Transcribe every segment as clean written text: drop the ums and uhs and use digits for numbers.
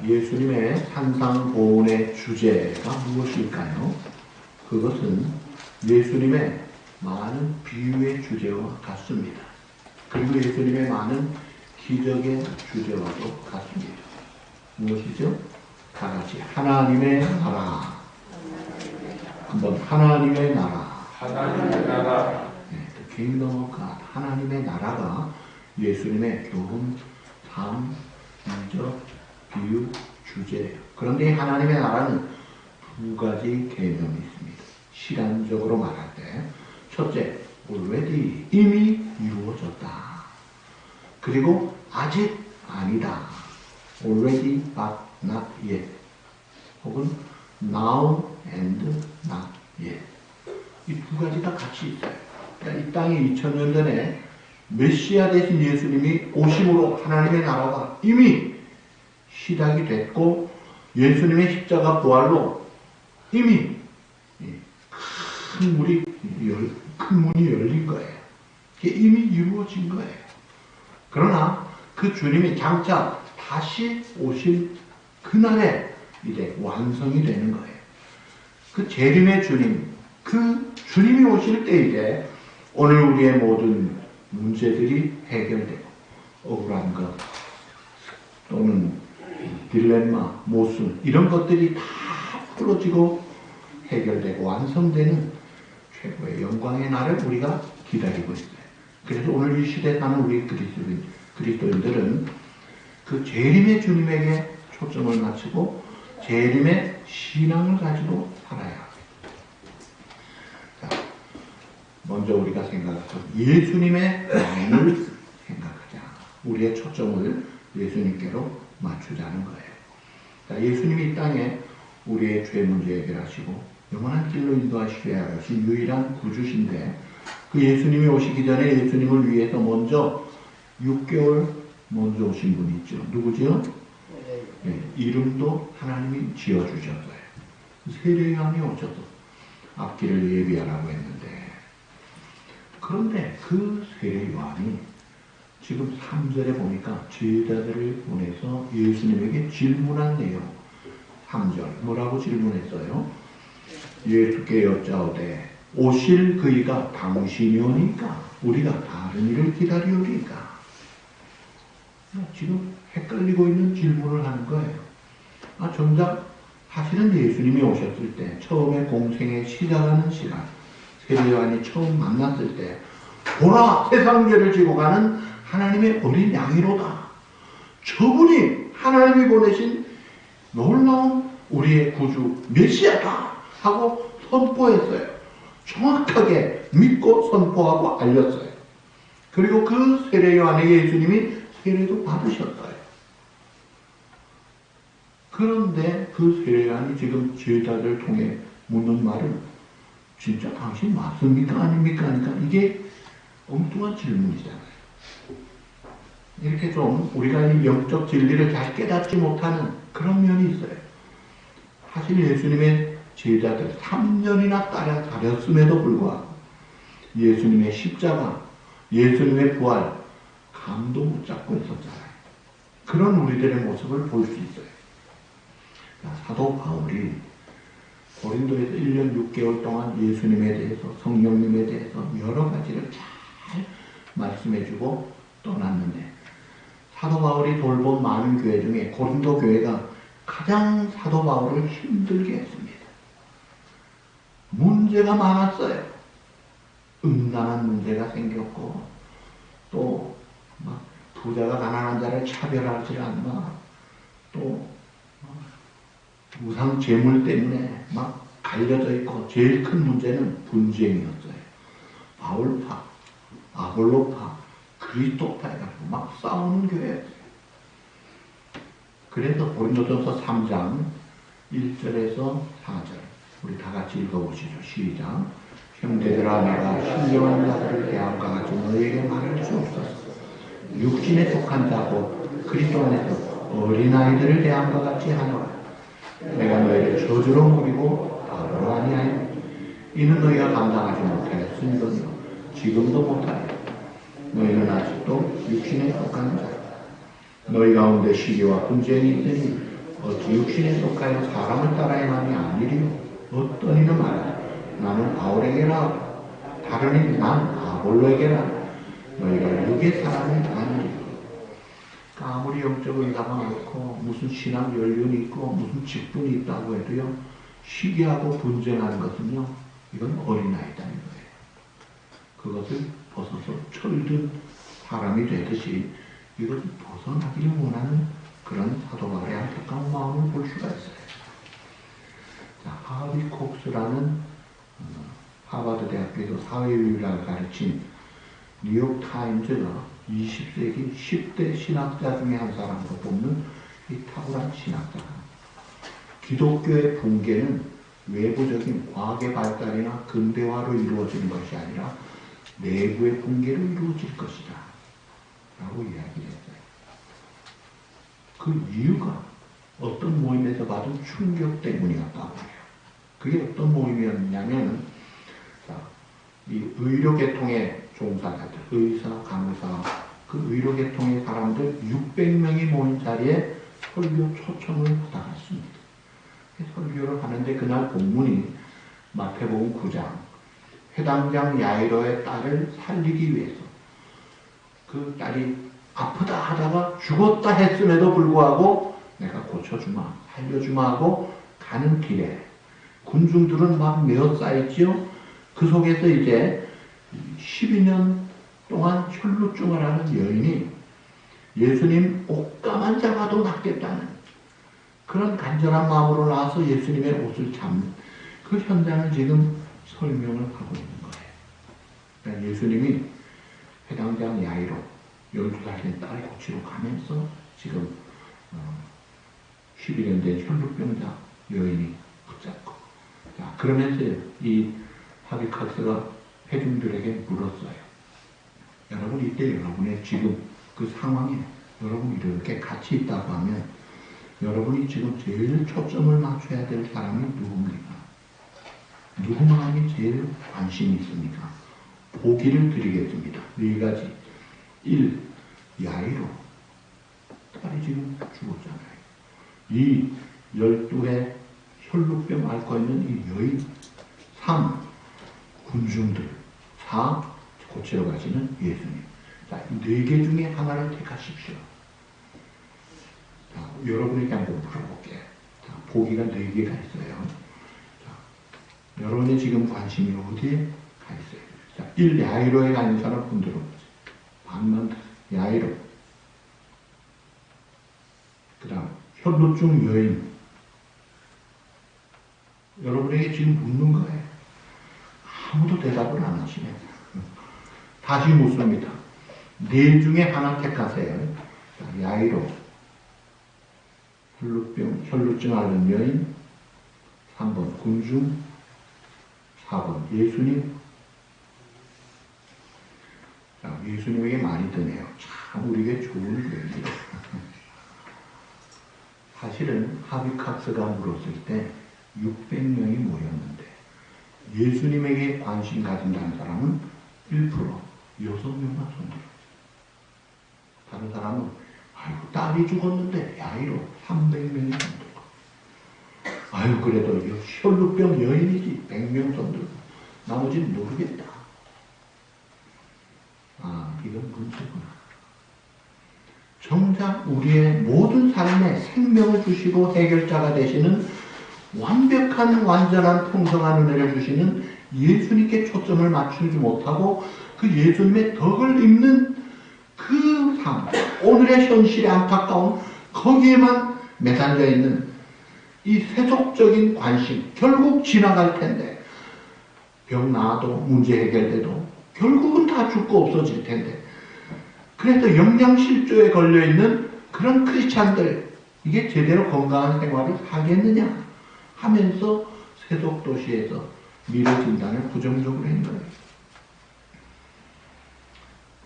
예수님의 산상보훈의 주제가 무엇일까요? 그것은 예수님의 많은 비유의 주제와 같습니다. 그리고 예수님의 많은 기적의 주제와도 같습니다. 무엇이죠? 다 같이 하나님의 나라. 한번 하나님의 나라. 하나님의 나라. 네, The Kingdom of God. 하나님의 나라가 예수님의 교훈, 삶, 기적, 비유, 주제예요. 그런데 하나님의 나라는 두 가지 개념이 있습니다. 시간적으로 말할 때 첫째, already 이미 이루어졌다. 그리고 아직 아니다. already but not yet. 혹은 now and not yet. 이 두 가지가 같이 있어요. 그러니까 이 땅에 2000년 전에 메시아 되신 예수님이 오심으로 하나님의 나라가 이미 시작이 됐고 예수님의 십자가 부활로 이미 큰 문이 열린 거예요. 이게 이미 이루어진 거예요. 그러나 그 주님이 장차 다시 오실 그날에 이제 완성이 되는 거예요. 그 재림의 주님, 그 주님이 오실 때 이제 오늘 우리의 모든 문제들이 해결되고 억울한 것 또는 딜레마, 모순 이런 것들이 다 풀어지고 해결되고 완성되는 최고의 영광의 날을 우리가 기다리고 있어요. 그래서 오늘 이 시대에 사는 우리 그리스도인들은 그 재림의 주님에게 초점을 맞추고 재림의 신앙을 가지고 살아야 합니다. 자, 먼저 우리가 생각해서 예수님의 왕을 생각하자. 우리의 초점을 예수님께로 맞추자는 거예요. 자, 예수님이 이 땅에 우리의 죄 문제 해결하시고 영원한 길로 인도하시게 하신 유일한 구주신데 그 예수님이 오시기 전에 예수님을 위해서 먼저 6개월 먼저 오신 분이 있죠. 누구죠? 네, 이름도 하나님이 지어주셨어요. 세례요한이 오셔서 앞길을 예비하라고 했는데 그런데 그 세례요한이 지금 3절에 보니까 제자들을 보내서 예수님에게 질문한 내용 3절 뭐라고 질문했어요? 예수께 여짜오되 오실 그이가 당신이오니까 우리가 다른 일을 기다리오리까? 지금 헷갈리고 있는 질문을 하는 거예요. 정작 사실은 예수님이 오셨을 때 처음에 공생에 시작하는 시간 세례요한이 처음 만났을 때 보라 세상 죄를 지고 가는 하나님의 어린 양이로다. 저분이 하나님이 보내신 놀라운 우리의 구주 메시아다 하고 선포했어요. 정확하게 믿고 선포하고 알렸어요. 그리고 그 세례요한에게 예수님이 세례도 받으셨어요. 그런데 그 세례요한이 지금 제자들 통해 묻는 말은 진짜 당신 맞습니까? 아닙니까? 하니까 이게 엉뚱한 질문이잖아요. 이렇게 좀 우리가 이 영적 진리를 잘 깨닫지 못하는 그런 면이 있어요. 사실 예수님의 제자들 3년이나 따라다녔음에도 불구하고 예수님의 십자가, 예수님의 부활 감도 못 잡고 있었잖아요. 그런 우리들의 모습을 볼 수 있어요. 사도 바울이 고린도에서 1년 6개월 동안 예수님에 대해서 성령님에 대해서 여러 가지를 잘 말씀해주고 떠났는데 사도 바울이 돌본 많은 교회 중에 고린도 교회가 가장 사도 바울을 힘들게 했습니다. 문제가 많았어요. 음란한 문제가 생겼고 또 막 부자가 가난한 자를 차별하지 않나 또 우상 재물 때문에 막 갈려져 있고 제일 큰 문제는 분쟁이었어요. 바울파, 아볼로파, 그리스도파 해가지고 막 싸우는 교회였어요. 그래서 고린도전서 3장 1절에서 4절 우리 다 같이 읽어보시죠. 시작. 형제들아 내가 신령한 자들을 대함과 같이 너희에게 말할 수 없었어. 육신에 속한 자고 그리스도 안에서 어린아이들을 대함과 같이 하노라. 내가 너희를 저주로 먹이고 바보로 아니하여 이는 너희가 감당하지 못하였으니거니와 지금도 못하여 너희는 아직도 육신에 속한 자 너희 가운데 시기와 분쟁이 있으니 어찌 육신에 속하여 사람을 따라 행함이 아니리요. 어떤 이는 말하라. 나는 바울에게나 다른 이는 난 아볼로에게나 너희가 육의 사람이 아니리요. 아무리 영적 은사가 많고 무슨 신앙 연륜이 있고 무슨 직분이 있다고 해도요, 시기하고 분쟁하는 것은요, 이건 어린아이다는 거예요. 그것을 벗어서 철든 사람이 되듯이 이것을 벗어나기를 원하는 그런 사도 바울의 안타까운 마음을 볼 수가 있어요. 자, 하비 콕스라는 하버드 대학교에서 사회윤리학을 가르친 뉴욕타임즈가 20세기 10대 신학자 중에 한 사람으로 뽑는 이 탁월한 신학자가, 기독교의 붕괴는 외부적인 과학의 발달이나 근대화로 이루어지는 것이 아니라 내부의 붕괴로 이루어질 것이다 라고 이야기를 했어요. 그 이유가 어떤 모임에서 받은 충격 때문이었다고 해요. 그게 어떤 모임이었냐면, 이 의료계통의 종사자들, 의사, 간호사, 그 의료계통의 사람들 600명이 모인 자리에 설교 초청을 받아갔습니다. 설교를 하는데 그날 본문이 마태복음 9장, 회당장 야이로의 딸을 살리기 위해서, 그 딸이 아프다 하다가 죽었다 했음에도 불구하고 내가 고쳐주마, 살려주마 하고 가는 길에 군중들은 막 메어싸있지요. 그 속에서 이제 12년 동안 혈루증을 하는 여인이 예수님 옷가만 잡아도 낫겠다는 그런 간절한 마음으로 나와서 예수님의 옷을 잡는 그 현장을 지금 설명을 하고 있는 거예요. 그러니까 예수님이 회당장 야이로 12살 된 딸 고치러 가면서 지금 11년 된 혈루병자 여인이 붙잡고, 자, 그러면서 이 하비카스가 회중들에게 물었어요. 여러분, 이때 여러분의 지금 그 상황에 여러분이 이렇게 같이 있다고 하면 여러분이 지금 제일 초점을 맞춰야 될 사람이 누굽니까? 누구 마음이 제일 관심이 있습니까? 보기를 드리겠습니다. 4가지. 1. 야이로. 딸이 지금 죽었잖아요. 2. 12의 혈루병 앓고 있는 이 여인. 3. 군중들. 4. 고치러 가시는 예수님. 자, 이 4개 중에 하나를 택하십시오. 자, 여러분에게 한번 물어볼게요. 자, 보기가 4개가 있어요. 자, 여러분의 지금 관심이 어디에 가 있어요? 자, 1. 야이로에 가 있는 사람 손 들어보세요. 반만 야이로. 그 다음 혈루증 여인. 여러분에게 지금 묻는 거예요. 아무도 대답을 안 하시네. 다시 묻습니다. 4 중에 하나 택하세요. 자, 야이로, 혈루증 앓는 여인, 3번 군중, 4번 예수님. 자, 예수님에게 많이 드네요. 참 우리에게 좋은 얘기예요. 사실은 하비캅스가 물었을 때 600명이 모였는데 예수님에게 관심 가진다는 사람은 1%, 6명만 손들어요. 다른 사람은 아이고 딸이 죽었는데 야이로 300명이 손들고, 아유 그래도 혈루병 여인이지 100명 손들고, 나머지는 모르겠다. 아, 이건 문제구나. 정작 우리의 모든 삶에 생명을 주시고 해결자가 되시는 완벽한 완전한 풍성한 은혜를 주시는 예수님께 초점을 맞추지 못하고 그 예수님의 덕을 입는 그 삶, 오늘의 현실의 안타까운 거기에만 매달려 있는 이 세속적인 관심, 결국 지나갈 텐데, 병 나아도 문제 해결돼도 결국은 다 죽고 없어질 텐데, 그래서 영양실조에 걸려있는 그런 크리스찬들, 이게 제대로 건강한 생활을 하겠느냐 하면서 세속도시에서 미래 진단을 부정적으로 한 거예요.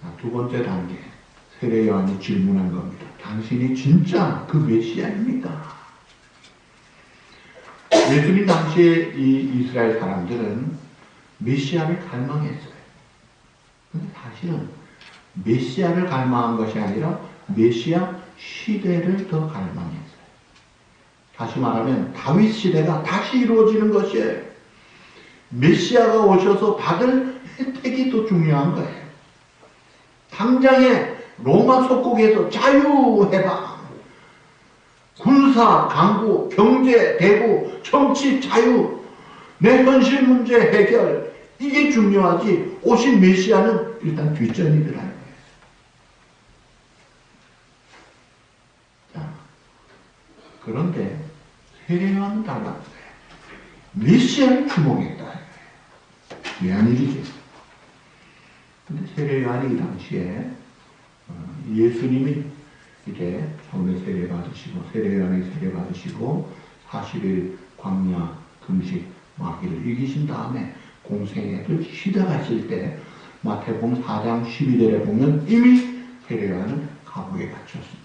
자, 2번째 단계, 세례 요한이 질문한 겁니다. 당신이 진짜 그 메시아입니까? 예수님 당시에 이 이스라엘 사람들은 메시아를 갈망했어요. 근데 사실은 메시아를 갈망한 것이 아니라 메시아 시대를 더 갈망했어요. 다시 말하면 다윗 시대가 다시 이루어지는 것이에요. 메시아가 오셔서 받을 혜택이 또 중요한 거예요. 당장에 로마 속국에서 자유해방, 군사, 강구, 경제, 대구, 정치, 자유, 내 현실 문제 해결, 이게 중요하지 오신 메시아는 일단 뒷전이더라는 거예요. 자, 그런데 세례요한은 달랐어요. 메시아를 주목했다. 왜 아니지? 근데 세례요한이 이 당시에 예수님이 이제 처음에 세례받으시고 세례요한이 세례받으시고 40일 광야 금식 마귀를 이기신 다음에 공생애를 시작하실 때 마태복음 4장 12절에 보면 이미 세례요한은 감옥에 갇혔습니다.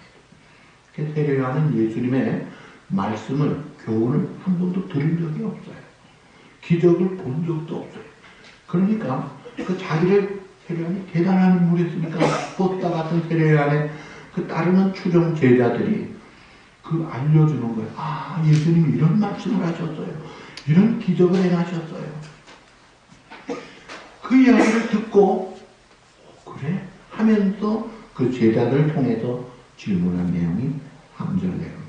세례요한은 예수님의 말씀을 교훈을 한 번도 들은 적이 없어요. 기적을 본 적도 없어요. 그러니까 그 자기를 세례요한이 대단한 인물이었으니까 보다 같은 세례요한의 그 따르는 추종 제자들이 그 알려주는 거예요. 아, 예수님이 이런 말씀을 하셨어요. 이런 기적을 행하셨어요. 그 이야기를 듣고 그래? 하면서 그 제자들을 통해서 질문한 내용이 3절 내용입니다.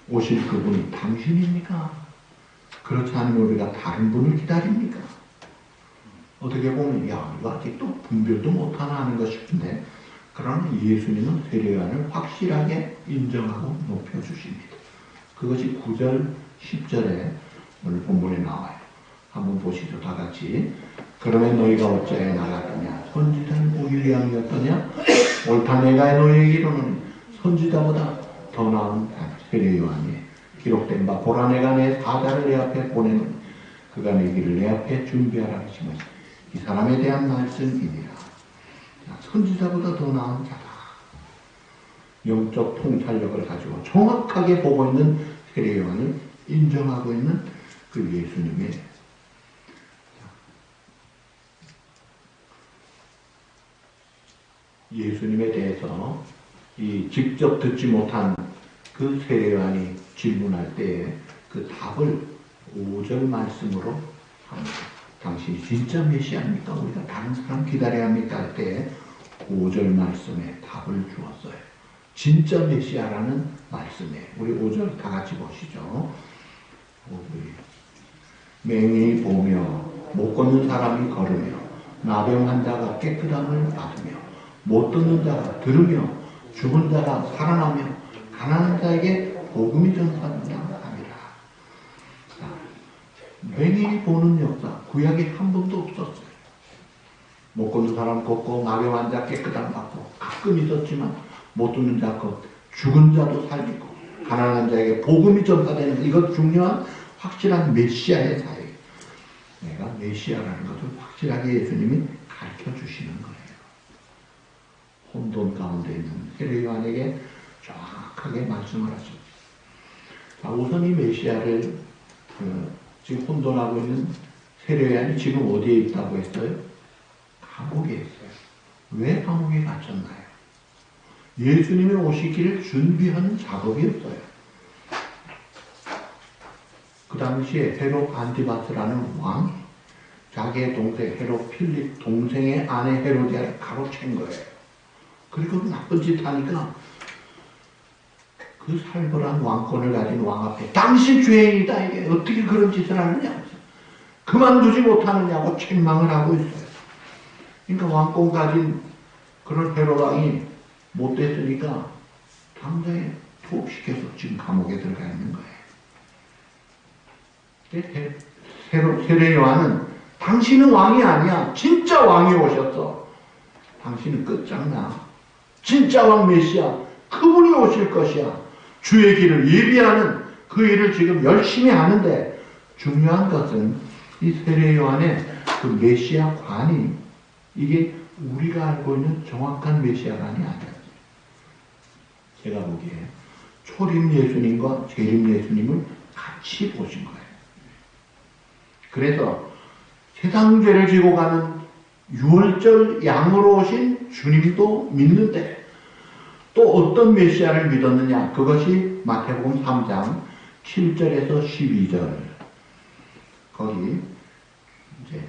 오실 그분이 당신입니까? 그렇지 않으면 우리가 다른 분을 기다립니까? 어떻게 보면 야, 이거 아직도 분별도 못하나 하는 것 싶은데 그러나 예수님은 세례요한을 확실하게 인정하고 높여주십니다. 그것이 9절, 10절에 오늘 본문에 나와요. 한번 보시죠. 다 같이. 그러면 너희가 어찌하여 나갔더냐? 선지자는 오일리양이었더냐? 옳다 내가 너희에게 이르노니 선지자보다 더 나은 세례요한이 기록된 바 보라 내가 내 사자를 내 앞에 보내노니 그가 내 길을 내 앞에 준비하라 하신 것이 이 사람에 대한 말씀이니라. 선지자보다 더 나은 자다. 영적 통찰력을 가지고 정확하게 보고 있는 세례요한을 인정하고 있는 그 예수님의 예수님에 대해서 이 직접 듣지 못한 그 세례요한이 질문할 때에 그 답을 5절 말씀으로 합니다. 당신이 진짜 메시아입니까? 우리가 다른 사람 기다려야 합니까? 할 때 5절 말씀에 답을 주었어요. 진짜 메시아라는 말씀에 우리 5절 다 같이 보시죠. 맹인이 보며 못 걷는 사람이 걸으며 나병 환자가 깨끗함을 받으며 못 듣는 자가 들으며 죽은 자가 살아나며 가난한 자에게 복음이 전파된다 합니다. 맹인이 보는 역사 구약에 한 번도 없었어요. 못 걷는 사람 걷고 나병 환자 깨끗함 받고 가끔 있었지만 못 듣는 자 걷고 죽은 자도 살리고 가난한 자에게 복음이 전파되는 이것 중요한 확실한 메시아의 사회. 내가 메시아라는 것을 확실하게 예수님이 가르쳐 주시는 거예요. 혼돈 가운데 있는 세례요한에게 정확하게 말씀을 하십니다. 자, 우선 이 메시아를 지금 혼돈하고 있는 세례요한이 지금 어디에 있다고 했어요? 감옥에 있어요. 왜 감옥에 갇혔나요? 예수님이 오시기를 준비하는 작업이었어요. 그 당시에 헤롯 안티바스라는 왕, 자기의 동생 헤롯 필립 동생의 아내 헤로디아를 가로챈 거예요. 그리고 나쁜 짓 하니까 그 살벌한 왕권을 가진 왕 앞에 당신 죄인이다 이게 어떻게 그런 짓을 하느냐 그만두지 못하느냐고 책망을 하고 있어요. 그러니까 왕권 가진 그런 헤롯 왕이 못됐으니까 당장에 투옥시켜서 지금 감옥에 들어가 있는 거예요. 세례요한은 당신은 왕이 아니야. 진짜 왕이 오셨어. 당신은 끝장나. 진짜 왕 메시아 그분이 오실 것이야. 주의 길을 예비하는 그 일을 지금 열심히 하는데 중요한 것은 이 세례요한의 그 메시아 관이 이게 우리가 알고 있는 정확한 메시아관이 아니야. 제가 보기에 초림 예수님과 재림 예수님을 같이 보신 거예요. 그래서 세상 죄를 지고 가는 유월절 양으로 오신 주님도 믿는데 또 어떤 메시아를 믿었느냐? 그것이 마태복음 3장 7절에서 12절. 거기 이제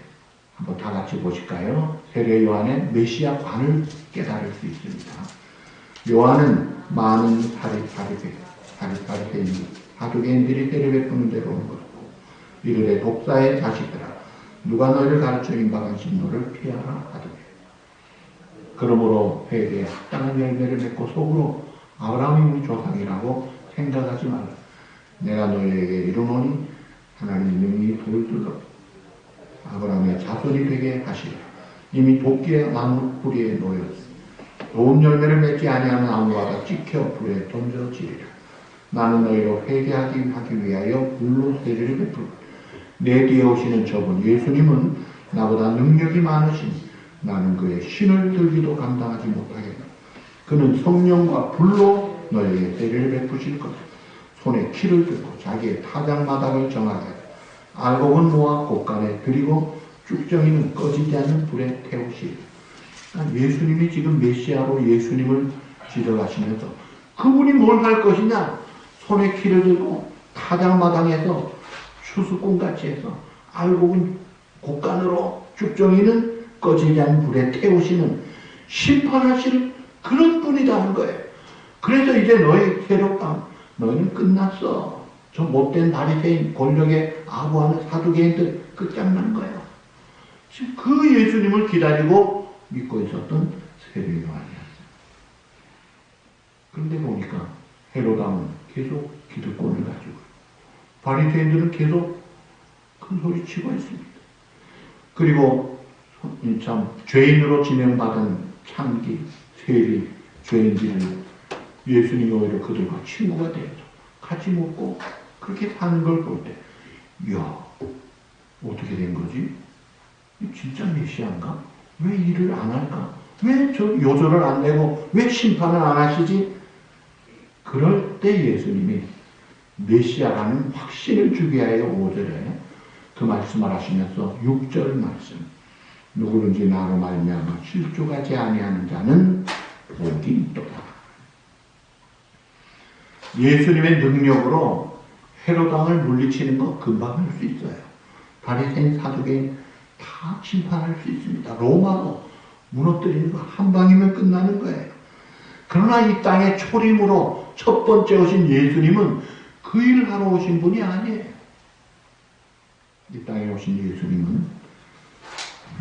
한번 다 같이 보실까요? 세례 요한의 메시아관을 깨달을 수 있습니다. 요한은 많은 바리새인 사두개인들이 세례 베푸는 데로 온 것이고 이르되 독사의 자식들아 누가 너희를 가르쳐 임박한 진노를 피하라 하더니 그러므로 회개에 합당한 열매를 맺고 속으로 아브라함이 우리 조상이라고 생각하지 말라. 내가 너희에게 이르노니 하나님 능히 돌들러 아브라함의 자손이 되게 하시라. 이미 도끼의 나무 뿌리에 놓였으니 좋은 열매를 맺지 아니하는 나무마다 찍혀 불에 던져지리라. 나는 너희로 회개하기 위하여 불로 세례를 베풀고 내 뒤에 오시는 저분 예수님은 나보다 능력이 많으시니 나는 그의 신을 들기도 감당하지 못하겠다. 그는 성령과 불로 너희에게 세례를 베푸실 것이다. 손에 키를 들고 자기의 타작마당을 정하게 알곡은 모아 곳간에 들이고 쭉정이는 꺼지지 않는 불에 태우시리라. 예수님이 지금 메시아로 예수님을 지적하시면서 그분이 뭘 할 것이냐? 손에 키를 들고 타작마당에서 추수꾼같이 해서 알곡은 곳간으로 쭉정이는 꺼지지 않는 불에 태우시는 심판하실 그런 분이다 하는 거예요. 그래서 이제 너희 세력당 너희는 끝났어. 저 못된 바리새인 권력에 아부하는 사두개인들 끝장난 거예요. 지금 그 예수님을 기다리고 믿고 있었던 세례 요한이었어요. 그런데 보니까 헤로당은 계속 기득권을 가지고 바리새인들은 계속 큰 소리 치고 있습니다. 그리고 참 죄인으로 진행받은 창기, 세리, 죄인들을 예수님이 오히려 그들과 친구가 되어서 같이 먹고 그렇게 사는 걸 볼 때 이야 어떻게 된 거지? 진짜 메시아인가? 왜 일을 안 할까? 왜 저 요절을 안 내고 왜 심판을 안 하시지? 그럴 때 예수님이 메시아라는 확신을 주기 위하여 5절에 그 말씀을 하시면서 6절 말씀 누구든지 나로 말미암아 실족하지 아니하는 자는 복이 있도다. 예수님의 능력으로 헤롯왕을 물리치는 거 금방 할 수 있어요. 바리새인 사두개인 다 심판할 수 있습니다. 로마도 무너뜨리는 거 한 방이면 끝나는 거예요. 그러나 이 땅에 초림으로 첫 번째 오신 예수님은 그 일을 하러 오신 분이 아니에요. 이 땅에 오신 예수님은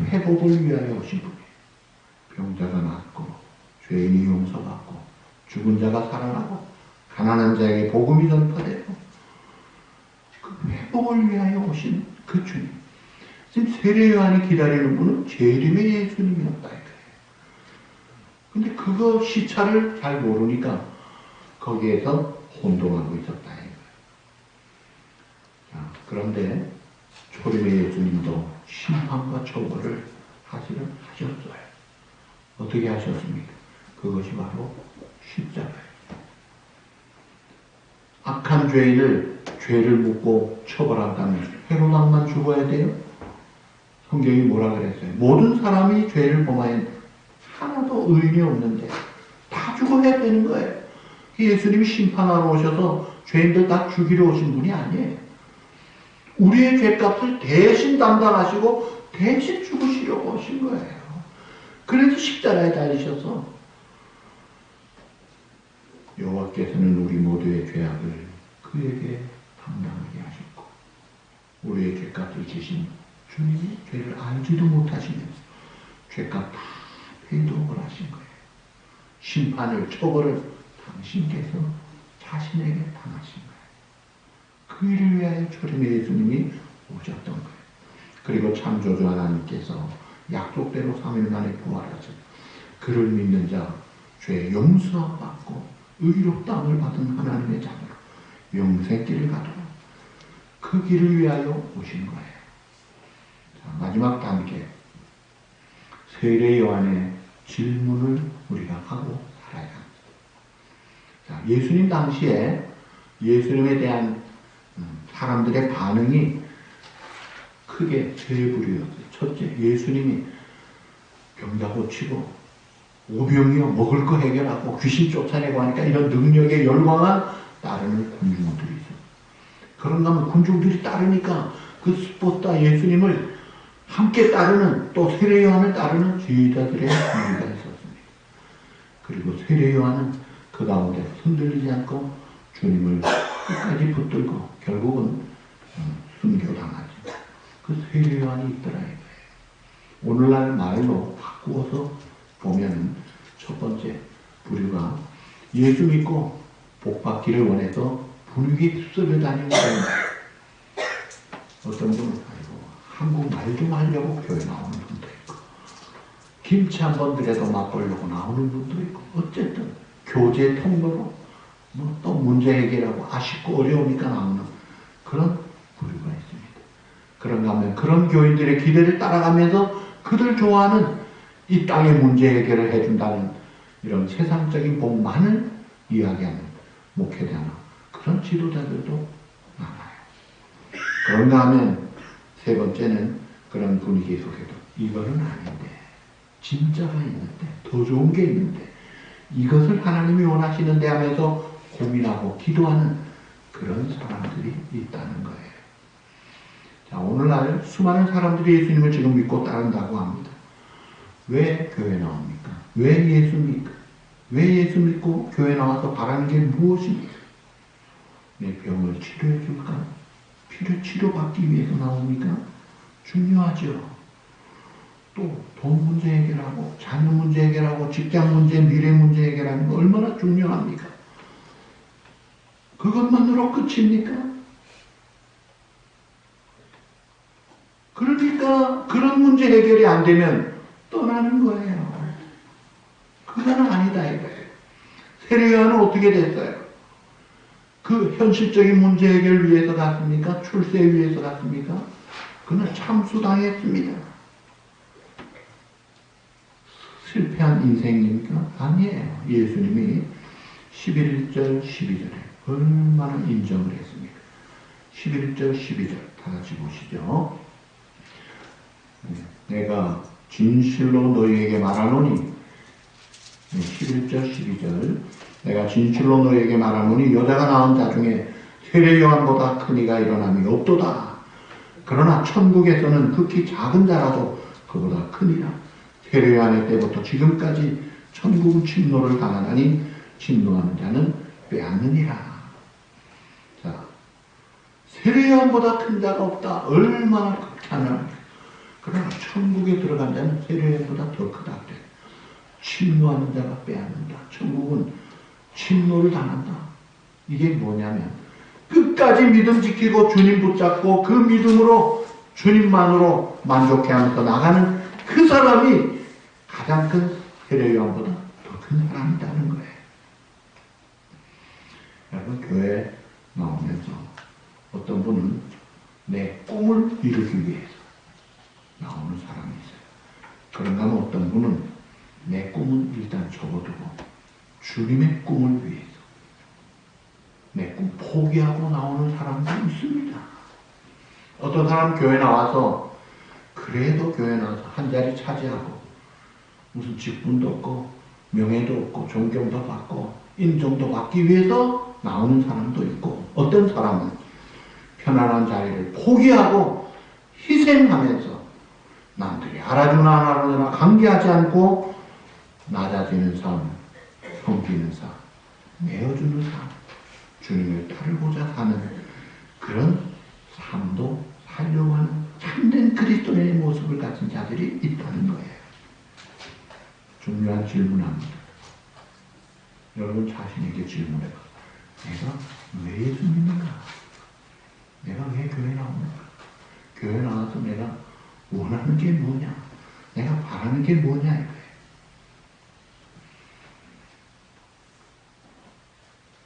회복을 위하여 오신 분이에요. 병자가 낫고 죄인이 용서받고 죽은 자가 살아나고 가난한 자에게 복음이 전파되고 그 회복을 위하여 오신 그 주님. 지금 세례 요한이 기다리는 분은 재림의 예수님이었다 이거예요. 근데 그거 시차를 잘 모르니까 거기에서 혼동하고 있었다 이거예요. 자, 그런데 초림의 예수님도 심판과 처벌을 사실은 하셨어요. 어떻게 하셨습니까? 그것이 바로 십자가예요. 악한 죄인을 죄를 묻고 처벌한다면 헤롯왕만 죽어야 돼요? 성경이 뭐라 그랬어요? 모든 사람이 죄를 범하여 하나도 의인이 없는데 다 죽어야 되는 거예요. 예수님이 심판하러 오셔서 죄인들 다 죽이러 오신 분이 아니에요. 우리의 죄값을 대신 담당하시고 대신 죽으시려고 오신 거예요. 그래서 십자가에 달리셔서 여호와께서는 우리 모두의 죄악을 그에게 담당하게 하셨고 우리의 죄값을 지신 주님이 죄를 알지도 못하시면서 죄값 다 회복을 하신 거예요. 심판을 처벌을 당신께서 자신에게 당하신 거예요. 그 일을 위하여 초림의 예수님이 오셨던 거예요. 그리고 창조주 하나님께서 약속대로 3일 만에 부활하셔서 그를 믿는 자 죄 용서받고 의롭다함을 받은 하나님의 자녀로 영생길을 가도록 그 길을 위하여 오신 거예요. 자, 마지막 단계 세례 요한의 질문을 우리가 하고 살아야 합니다. 자, 예수님 당시에 예수님에 대한 사람들의 반응이 크게 세 부류였어요. 첫째, 예수님이 병자 고치고 오병이어 먹을 거 해결하고 귀신 쫓아내고 하니까 이런 능력에 열광한 따르는 군중들이 있어. 그런가 하면 군중들이 따르니까 그 스포다 예수님을 함께 따르는 또 세례 요한을 따르는 제자들의 무리가 있었습니다. 그리고 세례 요한은 그 가운데 흔들리지 않고 주님을 끝까지 붙들고 결국은 순교당하지. 그 세례 요한이 있더라 이거예요. 오늘날 말로 바꾸어서 보면 첫 번째 부류가 예수 믿고 복 받기를 원해서 분위기 휩쓸려 다니는 거예요. 어떤 분은 한국말 좀 하려고 교회 나오는 분도 있고 김치 한 번 드려도 맛보려고 나오는 분도 있고 어쨌든 교제 통로로 뭐 또 문제 해결하고 아쉽고 어려우니까 나오는 그런 부류가 있습니다. 그런가 하면 그런 교인들의 기대를 따라가면서 그들 좋아하는 이 땅의 문제 해결을 해준다는 이런 세상적인 복만을 이야기하는 목회자나 그런 지도자들도 많아요. 그런가 하면 세 번째는 그런 분위기 속에도 이거는 아닌데 진짜가 있는데 더 좋은 게 있는데 이것을 하나님이 원하시는데 하면서 고민하고 기도하는 그런 사람들이 있다는 거예요. 자, 오늘날 수많은 사람들이 예수님을 지금 믿고 따른다고 합니다. 왜 교회 나옵니까? 왜 예수 믿까? 왜 예수 믿고 교회 나와서 바라는 게 무엇입니까? 내 병을 치료해 줄까? 치료받기 위해서 나옵니까? 중요하죠. 또 돈 문제 해결하고 자녀 문제 해결하고 직장 문제, 미래 문제 해결하는 거 얼마나 중요합니까? 그것만으로 끝입니까? 그러니까 그런 문제 해결이 안 되면 떠나는 거예요. 그건 아니다 이거예요. 세례 요한은 어떻게 됐어요? 그 현실적인 문제 해결 위해서 갔습니까? 출세 위해서 갔습니까? 그는 참수당했습니다. 실패한 인생입니까? 아니에요. 예수님이 11절 12절에 얼마나 인정을 했습니까? 11절 12절 다 같이 보시죠. 내가 진실로 너희에게 말하노니 11절 12절 내가 진실로 너희에게 말하노니 여자가 낳은 자 중에 세례 요한보다 큰 이가 일어남이 없도다. 그러나 천국에서는 극히 작은 자라도 그보다 크니라. 세례 요한의 때부터 지금까지 천국은 침노를 당하나니 침노하는 자는 빼앗느니라. 자, 세례 요한보다 큰 자가 없다. 얼마나 극찬합니까? 그러나 천국에 들어간 자는 세례 요한보다 더 크다. 침노하는 자가 빼앗는다. 천국은 침노를 당한다. 이게 뭐냐면 끝까지 믿음 지키고 주님 붙잡고 그 믿음으로 주님만으로 만족해하면서 나가는 그 사람이 가장 큰 세례 요한보다 더 큰 사람이라는 거예요. 여러분 교회 나오면서 어떤 분은 내 꿈을 이루기 위해서 나오는 사람이 있어요. 그런가 하면 어떤 분은 내 꿈은 일단 접어두고 주님의 꿈을 위해서 내 꿈 포기하고 나오는 사람도 있습니다. 어떤 사람 교회 나와서 그래도 교회 나와서 한 자리 차지하고 무슨 직분도 없고 명예도 없고 존경도 받고 인정도 받기 위해서 나오는 사람도 있고 어떤 사람은 편안한 자리를 포기하고 희생하면서 남들이 알아주나 안 알아주나 관계하지 않고 낮아지는 삶, 섬기는 삶, 내어주는 삶, 주님을 따르고자 하는 그런 삶도 살려고 하는 참된 그리스도인의 모습을 가진 자들이 있다는 거예요. 중요한 질문합니다. 여러분 자신에게 질문해봐. 내가 왜 예수 믿는가? 내가 왜 교회 나오는가? 교회 나와서 내가 원하는 게 뭐냐? 내가 바라는 게 뭐냐? 이거예요.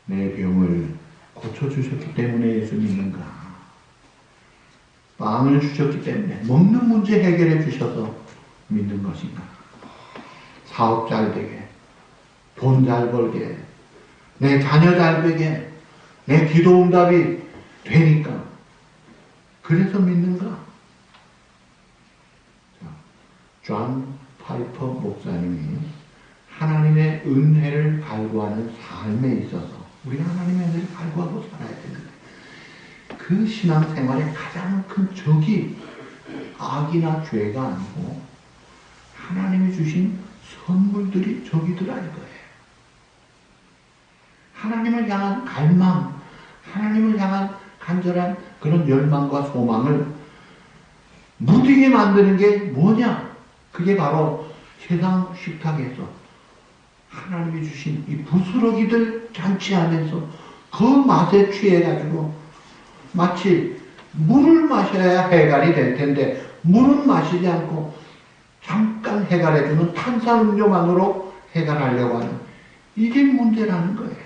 내 병을 고쳐주셨기 때문에 예수 믿는가? 빵을 주셨기 때문에 먹는 문제 해결해 주셔서 믿는 것인가? 사업 잘 되게, 돈 잘 벌게, 내 자녀 잘 되게, 내 기도 응답이 되니까 그래서 믿는가? 존 파이퍼 목사님이 하나님의 은혜를 갈구하는 삶에 있어서 우리가 하나님의 은혜를 갈구하고 살아야 되는데 그 신앙생활의 가장 큰 적이 악이나 죄가 아니고 하나님이 주신 선물들이 적이더라 이거예요. 하나님을 향한 갈망, 하나님을 향한 간절한 그런 열망과 소망을 무디게 만드는 게 뭐냐? 그게 바로 세상 식탁에서 하나님이 주신 이 부스러기들 잔치하면서 그 맛에 취해가지고 마치 물을 마셔야 해갈이 될 텐데 물은 마시지 않고 잠깐 해갈해주는 탄산음료만으로 해갈하려고 하는 이게 문제라는 거예요.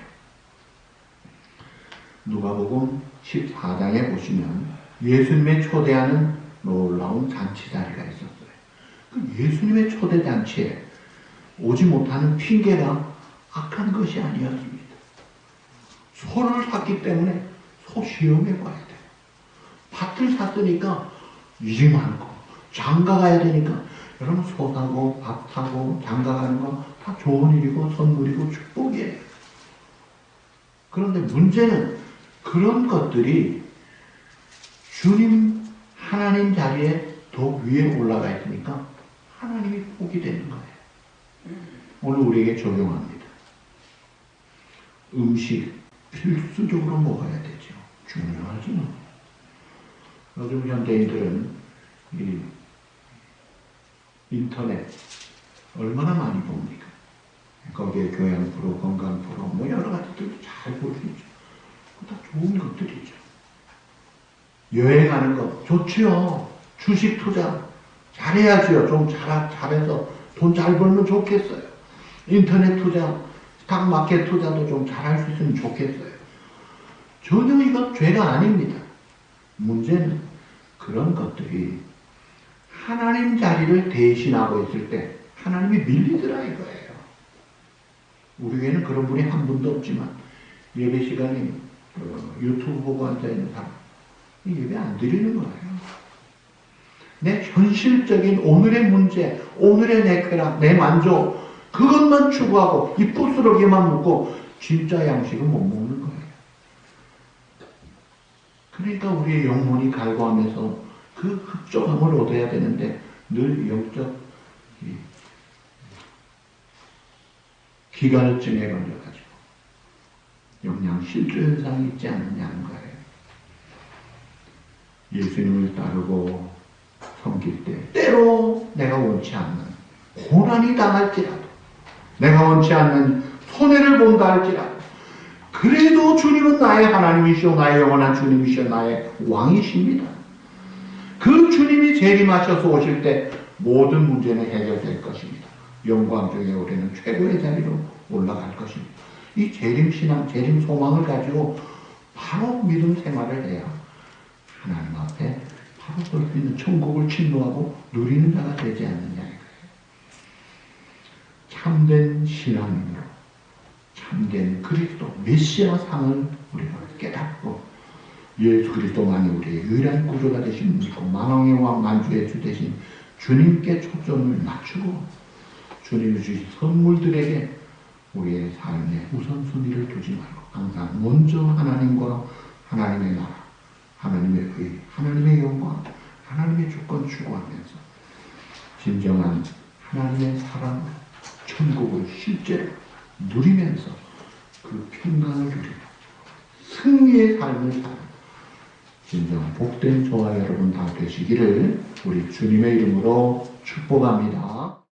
누가복음 14장에 보시면 예수님의 초대하는 놀라운 잔치 자리가 있었어요. 그 예수님의 초대 잔치에 오지 못하는 핑계가 악한 것이 아니었습니다. 소를 샀기 때문에 소 시험해 봐야 돼요. 밭을 샀으니까 일이 많고 장가 가야 되니까 여러분 소 사고 밥 사고 장가 가는 건 다 좋은 일이고 선물이고 축복이에요. 그런데 문제는 그런 것들이 주님 하나님 자리에 더 위에 올라가 있으니까 하나님이 복이 되는 거예요. 오늘 우리에게 적용합니다. 음식 필수적으로 먹어야 되죠. 중요하죠. 요즘 현대인들은 이 인터넷 얼마나 많이 봅니까? 거기에 교양 프로, 건강 프로, 뭐 여러 가지들 잘 볼 수 있죠. 다 좋은 것들이죠. 여행하는 거 좋지요. 주식 투자 잘해야지요. 좀 잘해서 돈 잘 벌면 좋겠어요. 인터넷 투자, 스탁마켓 투자도 좀 잘할 수 있으면 좋겠어요. 전혀 이건 죄가 아닙니다. 문제는 그런 것들이 하나님 자리를 대신하고 있을 때 하나님이 밀리더라 이거예요. 우리 교회는 그런 분이 한 분도 없지만 예배 시간에 유튜브 보고 앉아있는 사람 예배 안 드리는 거예요. 내 현실적인 오늘의 문제, 오늘의 내 쾌락, 내 만족 그것만 추구하고 이 부스러기만 묻고 진짜 양식은 못 먹는 거예요. 그러니까 우리의 영혼이 갈구하면서 그 흡족함을 얻어야 되는데 늘 영적 기관증에 걸려가지고 영양실조 현상이 있지 않느냐는 거예요. 예수님을 따르고 섬길 때 때로 내가 원치 않는 고난이 당할지라도 내가 원치 않는 손해를 본다 할지라도 그래도 주님은 나의 하나님이시오 나의 영원한 주님이시오 나의 왕이십니다. 그 주님이 재림하셔서 오실 때 모든 문제는 해결될 것입니다. 영광 중에 우리는 최고의 자리로 올라갈 것입니다. 이 재림신앙, 재림소망을 가지고 바로 믿음 생활을 해야 하나님 앞에 바로 볼 수 있는 천국을 침노하고 누리는 자가 되지 않느냐 이거예요. 참된 신앙으로 참된 그리스도 메시아 상을 우리가 깨닫고 예수 그리스도만이 우리의 유일한 구조가 되신 믿고 만왕의 왕 만주의 주 되신 주님께 초점을 맞추고 주님이 주신 선물들에게 우리의 삶의 우선순위를 두지 말고 항상 먼저 하나님과 하나님의 나라, 하나님의 의, 하나님의 영광, 하나님의 주권 추구하면서 진정한 하나님의 사랑, 천국을 실제로 누리면서 그 평강을 누리고 승리의 삶을 사는 진정한 복된 저와 여러분 다 되시기를 우리 주님의 이름으로 축복합니다.